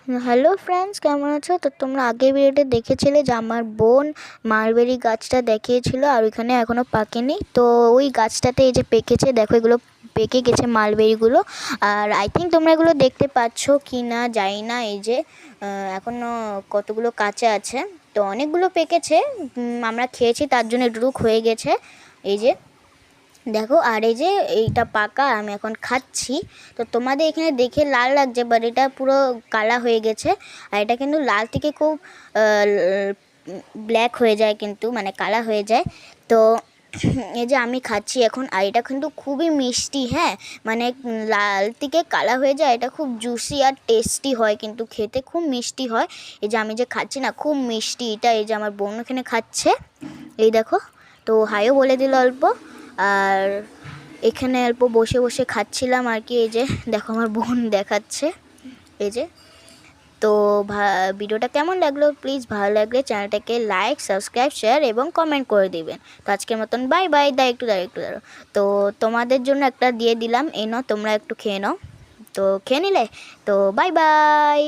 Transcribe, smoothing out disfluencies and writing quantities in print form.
Hello friends, কেমন আছো? তো তোমরা আগের ভিডিওতে দেখেছিলে যে আমার বোন মালবেরি গাছটা দেখিয়েছিল, আর ওইখানে এখনও পাকেনি। তো ওই গাছটাতে এই যে পেকেছে, দেখো এগুলো পেকে গেছে মালবেরিগুলো। আর আই থিঙ্ক তোমরা এগুলো দেখতে পাচ্ছ কি না জানি না। এই যে এখনও কতগুলো কাঁচা আছে, তো অনেকগুলো পেকেছে। আমরা খেয়েছি, তার জন্য এটুকু হয়ে গেছে। এই যে দেখো, আর এই যে এইটা পাকা, আমি এখন খাচ্ছি। তো তোমাদের এখানে দেখে লাল লাগছে, বাট এটা পুরো কালা হয়ে গেছে। আর এটা কিন্তু লাল থেকে খুব ব্ল্যাক হয়ে যায়, কিন্তু মানে কালা হয়ে যায়। তো এই যে আমি খাচ্ছি এখন, আর এটা কিন্তু খুবই মিষ্টি। হ্যাঁ, মানে লাল থেকে কালা হয়ে যায়, এটা খুব জুসি আর টেস্টি হয়, কিন্তু খেতে খুব মিষ্টি হয়। এই যে আমি যে খাচ্ছি না, খুব মিষ্টি এটা। এই যে আমার বোন এখানে খাচ্ছে, এই দেখো। তো হাইও বলে দিল অল্প। আর এখানে অল্প বসে বসে খাচ্ছিলাম আর কি। এই যে দেখো আমার বোন দেখাচ্ছে, এই যে। তো ভিডিওটা কেমন লাগলো, প্লিজ ভালো লাগলে চ্যানেলটাকে লাইক, সাবস্ক্রাইব, শেয়ার এবং কমেন্ট করে দিবেন। তো আজকের মতন বাই বাই। একটু দাঁড়ো। তো তোমাদের জন্য একটা দিয়ে দিলাম, এই নাও, তোমরা একটু খেয়ে নাও। তো খেয়ে নিলে, তো বাই বাই।